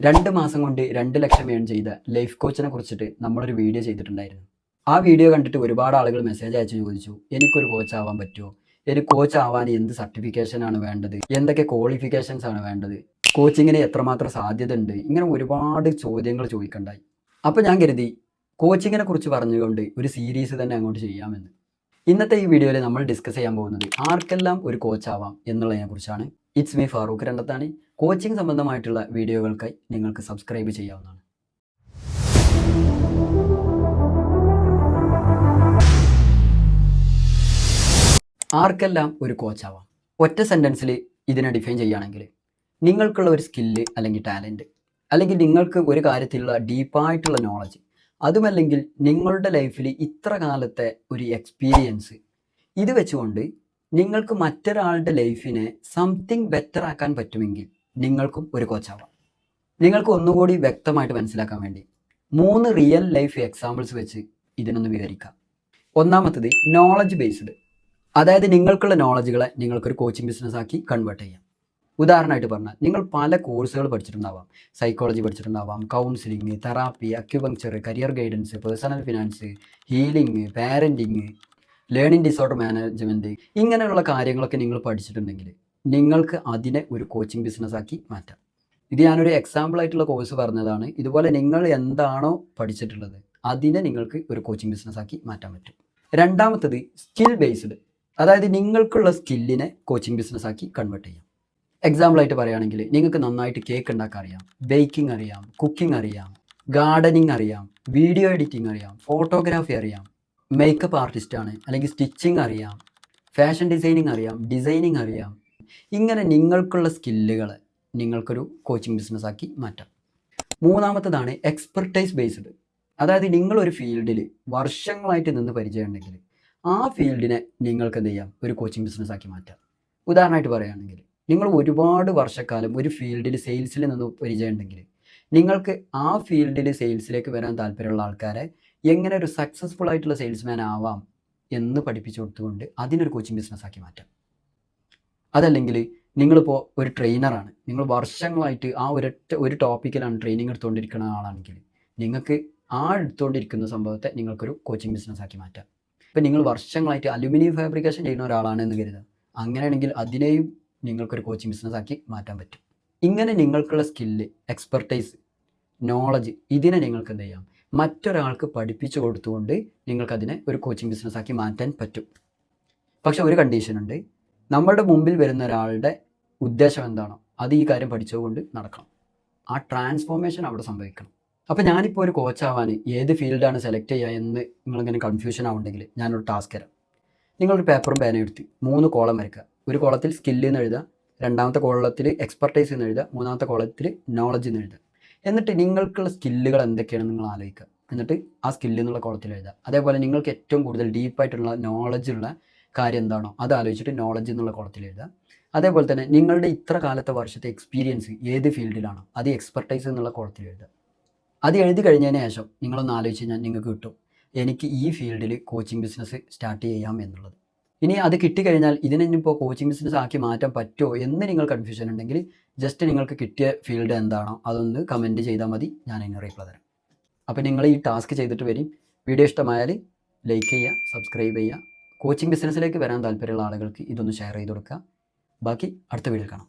2 മാസം കൊണ്ട് 2 ലക്ഷം ഏൺ ചെയ്ത ലൈഫ് കോച്ചിനെ കുറിച്ചിട്ട് നമ്മളൊരു വീഡിയോ ചെയ്തിട്ടുണ്ടായിരുന്നു. ആ വീഡിയോ കണ്ടിട്ട് ഒരുപാട് ആളുകൾ മെസ്സേജ് അയച്ച് ചോദിച്ചു, എനിക്കൊരു കോച്ച് ആവാൻ പറ്റുമോ? എനിക്ക് കോച്ച് ആവാൻ എന്ത് സർട്ടിഫിക്കേഷൻ ആണ് വേണ്ടത്? എന്തൊക്കെ ക്വാളിഫിക്കേഷൻസ് ആണ് വേണ്ടത്? കോച്ചിങ്ങിന് എത്രമാത്രം സാധ്യത ഉണ്ട്? ഇങ്ങനെ ഒരുപാട് ചോദ്യങ്ങൾ ചോദിക്കണ്ടായി. അപ്പോൾ ഞാൻ കരുതി കോച്ചിങ്ങിനെ കുറിച്ച് പറഞ്ഞുകൊണ്ട് ഒരു സീരീസ് തന്നെ അങ്ങോട്ട് ചെയ്യാമെന്ന്. ഇന്നത്തെ ഈ വീഡിയോയിൽ നമ്മൾ ഡിസ്കസ് ചെയ്യാൻ പോകുന്നത് ആർക്കെല്ലാം ഒരു കോച്ച് ആവാം എന്നുള്ളതിനെ കുറിച്ചാണ്. ഇറ്റ്സ് മീ ഫാറൂഖ് രണ്ടത്താണ്. കോച്ചിങ് സംബന്ധമായിട്ടുള്ള വീഡിയോകൾക്കായി നിങ്ങൾക്ക് സബ്സ്ക്രൈബ് ചെയ്യാവുന്നതാണ്. ആർക്കെല്ലാം ഒരു കോച്ചാവാം? ഒറ്റ സെൻറ്റൻസിൽ ഇതിനെ ഡിഫൈൻ ചെയ്യുകയാണെങ്കിൽ, നിങ്ങൾക്കുള്ള ഒരു സ്കില്ല് അല്ലെങ്കിൽ ടാലൻറ്റ്, അല്ലെങ്കിൽ നിങ്ങൾക്ക് ഒരു കാര്യത്തിലുള്ള ഡീപ്പായിട്ടുള്ള നോളജ്, അതുമല്ലെങ്കിൽ നിങ്ങളുടെ ലൈഫിൽ ഇത്ര കാലത്തെ ഒരു എക്സ്പീരിയൻസ്, ഇത് വെച്ചുകൊണ്ട് നിങ്ങൾക്ക് മറ്റൊരാളുടെ ലൈഫിനെ സംതിങ് ബെറ്റർ ആക്കാൻ പറ്റുമെങ്കിൽ നിങ്ങൾക്കും ഒരു കോച്ചാവാം. നിങ്ങൾക്ക് ഒന്നുകൂടി വ്യക്തമായിട്ട് മനസ്സിലാക്കാൻ വേണ്ടി 3 റിയൽ ലൈഫ് എക്സാമ്പിൾസ് വെച്ച് ഇതിനൊന്ന് വിവരിക്കാം. ഒന്നാമത്തത് നോളജ് ബേസ്ഡ്, അതായത് നിങ്ങൾക്കുള്ള നോളജുകളെ നിങ്ങൾക്കൊരു കോച്ചിങ് ബിസിനസ് ആക്കി കൺവേർട്ട് ചെയ്യാം. ഉദാഹരണമായിട്ട് പറഞ്ഞാൽ, നിങ്ങൾ പല കോഴ്സുകൾ പഠിച്ചിട്ടുണ്ടാവാം. സൈക്കോളജി പഠിച്ചിട്ടുണ്ടാവാം, counselling, therapy, acupuncture, career guidance, personal finance, healing, parenting, learning disorder management, ഇങ്ങനെയുള്ള കാര്യങ്ങളൊക്കെ നിങ്ങൾ പഠിച്ചിട്ടുണ്ടെങ്കിൽ നിങ്ങൾക്ക് അതിനെ ഒരു കോച്ചിങ് ബിസിനസ്സാക്കി മാറ്റാം. ഇത് ഞാനൊരു എക്സാമ്പിളായിട്ടുള്ള കോഴ്സ് പറഞ്ഞതാണ്. ഇതുപോലെ നിങ്ങൾ എന്താണോ പഠിച്ചിട്ടുള്ളത് അതിനെ നിങ്ങൾക്ക് ഒരു കോച്ചിങ് ബിസിനസ്സാക്കി മാറ്റാൻ പറ്റും. രണ്ടാമത്തത് സ്കിൽ ബേസ്ഡ്, അതായത് നിങ്ങൾക്കുള്ള സ്കില്ലിനെ കോച്ചിങ് ബിസിനസ്സാക്കി കൺവേർട്ട് ചെയ്യാം. എക്സാമ്പിളായിട്ട് പറയുകയാണെങ്കിൽ, നിങ്ങൾക്ക് നന്നായിട്ട് കേക്ക് ഉണ്ടാക്കാൻ അറിയാം, ബേക്കിംഗ് അറിയാം, കുക്കിംഗ് അറിയാം, ഗാർഡനിങ് അറിയാം, വീഡിയോ എഡിറ്റിംഗ് അറിയാം, ഫോട്ടോഗ്രാഫി അറിയാം, മേക്കപ്പ് ആർട്ടിസ്റ്റാണ്, അല്ലെങ്കിൽ സ്റ്റിച്ചിങ് അറിയാം, ഫാഷൻ ഡിസൈനിങ് അറിയാം, ഡിസൈനിങ് അറിയാം. ഇങ്ങനെ നിങ്ങൾക്കുള്ള സ്കില്ലുകൾ നിങ്ങൾക്കൊരു കോച്ചിങ് ബിസിനസ്സാക്കി മാറ്റാം. മൂന്നാമത്തതാണ് എക്സ്പെർട്ടൈസ് ബേസ്ഡ്, അതായത് നിങ്ങളൊരു ഫീൽഡിൽ വർഷങ്ങളായിട്ട് നിന്ന് പരിചയമുണ്ടെങ്കിൽ ആ ഫീൽഡിനെ നിങ്ങൾക്ക് എന്ത് ചെയ്യാം, ഒരു കോച്ചിങ് ബിസിനസ്സാക്കി മാറ്റാം. ഉദാഹരണമായിട്ട് പറയുകയാണെങ്കിൽ, നിങ്ങൾ ഒരുപാട് വർഷക്കാലം ഒരു ഫീൽഡിൽ സെയിൽസിൽ നിന്ന് പരിചയമുണ്ടെങ്കിൽ നിങ്ങൾക്ക് ആ ഫീൽഡിൽ സെയിൽസിലേക്ക് വരാൻ താല്പര്യമുള്ള ആൾക്കാരെ എങ്ങനെ ഒരു സക്സസ്ഫുൾ ആയിട്ടുള്ള സെയിൽസ്മാൻ ആവാം എന്ന് പഠിപ്പിച്ചു കൊടുത്തുകൊണ്ട് അതിനൊരു കോച്ചിങ് ബിസിനസ്സാക്കി മാറ്റാം. അതല്ലെങ്കിൽ നിങ്ങളിപ്പോൾ ഒരു ട്രെയിനറാണ്, നിങ്ങൾ വർഷങ്ങളായിട്ട് ആ ഒരു ടോപ്പിക്കിലാണ് ട്രെയിനിങ് എടുത്തുകൊണ്ടിരിക്കുന്ന ആളാണെങ്കിൽ നിങ്ങൾക്ക് ആ എടുത്തുകൊണ്ടിരിക്കുന്ന സംഭവത്തെ നിങ്ങൾക്കൊരു കോച്ചിങ് ബിസിനസ്സാക്കി മാറ്റാം. ഇപ്പം നിങ്ങൾ വർഷങ്ങളായിട്ട് അലുമിനിയം ഫാബ്രിക്കേഷൻ ചെയ്യുന്ന ഒരാളാണെന്ന് കരുതുക, അങ്ങനെയാണെങ്കിൽ അതിനെയും നിങ്ങൾക്കൊരു കോച്ചിങ് ബിസിനസ്സാക്കി മാറ്റാൻ പറ്റും. ഇങ്ങനെ നിങ്ങൾക്കുള്ള സ്കില്ല്, എക്സ്പെർട്ടൈസ്, നോളജ്, ഇതിനെ നിങ്ങൾക്ക് എന്ത് ചെയ്യാം, മറ്റൊരാൾക്ക് പഠിപ്പിച്ചു കൊടുത്തുകൊണ്ട് നിങ്ങൾക്കതിനെ ഒരു കോച്ചിങ് ബിസിനസ്സാക്കി മാറ്റാൻ പറ്റും. പക്ഷെ ഒരു കണ്ടീഷനുണ്ട്, നമ്മളുടെ മുമ്പിൽ വരുന്ന ഒരാളുടെ ഉദ്ദേശം എന്താണോ അത് ഈ കാര്യം പഠിച്ചുകൊണ്ട് നടക്കണം. ആ ട്രാൻസ്ഫോർമേഷൻ അവിടെ സംഭവിക്കണം. അപ്പോൾ ഞാനിപ്പോൾ ഒരു കോച്ചാവാൻ ഏത് ഫീൽഡാണ് സെലക്ട് ചെയ്യുക എന്ന് നിങ്ങളിങ്ങനെ കൺഫ്യൂഷൻ ആവുണ്ടെങ്കിൽ ഞാനൊരു ടാസ്ക് തരാം. നിങ്ങളൊരു പേപ്പറും പേനയും എടുത്ത് 3 കോളം വരയ്ക്കുക. ഒരു കോളത്തിൽ സ്കില്ല് എന്ന് എഴുതുക, രണ്ടാമത്തെ കോളത്തിൽ എക്സ്പെർട്ടൈസ് എന്ന് എഴുതുക, മൂന്നാമത്തെ കോളത്തിൽ നോളജ് എന്ന് എഴുതുക. എന്നിട്ട് നിങ്ങൾക്കുള്ള സ്കില്ലുകൾ എന്തൊക്കെയാണെന്ന് നിങ്ങൾ ആലോചിക്കുക. എന്നിട്ട് ആ സ്കില്ല് എന്നുള്ള കോളത്തിൽ എഴുതുക. അതേപോലെ നിങ്ങൾക്ക് ഏറ്റവും കൂടുതൽ ഡീപ്പായിട്ടുള്ള നോളജുള്ള കാര്യം എന്താണോ അത് ആലോചിച്ചിട്ട് നോളജ് എന്നുള്ള കോളത്തിൽ എഴുതുക. അതേപോലെ തന്നെ നിങ്ങളുടെ ഇത്ര കാലത്തെ വർഷത്തെ എക്സ്പീരിയൻസ് ഏത് ഫീൽഡിലാണോ അത് എക്സ്പെർട്ടൈസ് എന്നുള്ള കോളത്തിൽ എഴുതുക. അത് എഴുതി കഴിഞ്ഞതിന് ശേഷം നിങ്ങളൊന്ന് ആലോചിച്ച് കഴിഞ്ഞാൽ നിങ്ങൾക്ക് കിട്ടും, എനിക്ക് ഈ ഫീൽഡിൽ കോച്ചിങ് ബിസിനസ് സ്റ്റാർട്ട് ചെയ്യാം എന്നുള്ളത്. ഇനി അത് കിട്ടിക്കഴിഞ്ഞാൽ ഇതിനിപ്പോൾ കോച്ചിങ് ബിസിനസ് ആക്കി മാറ്റാൻ പറ്റുമോ എന്ന് നിങ്ങൾ കൺഫ്യൂഷൻ ഉണ്ടെങ്കിൽ ജസ്റ്റ് നിങ്ങൾക്ക് കിട്ടിയ ഫീൽഡ് എന്താണോ അതൊന്ന് കമൻറ്റ് ചെയ്താൽ മതി, ഞാൻ അതിന് റീപ്ലൈ തരാം. അപ്പോൾ നിങ്ങൾ ഈ ടാസ്ക് ചെയ്തിട്ട് വരും. വീഡിയോ ഇഷ്ടമായാൽ ലൈക്ക് ചെയ്യുക, സബ്സ്ക്രൈബ് ചെയ്യുക. കോച്ചിങ് ബിസിനസ്സിലേക്ക് വരാൻ താല്പര്യമുള്ള ആളുകൾക്ക് ഇതൊന്ന് ഷെയർ ചെയ്ത് കൊടുക്കുക. ബാക്കി അടുത്ത വീഡിയോയിൽ കാണാം.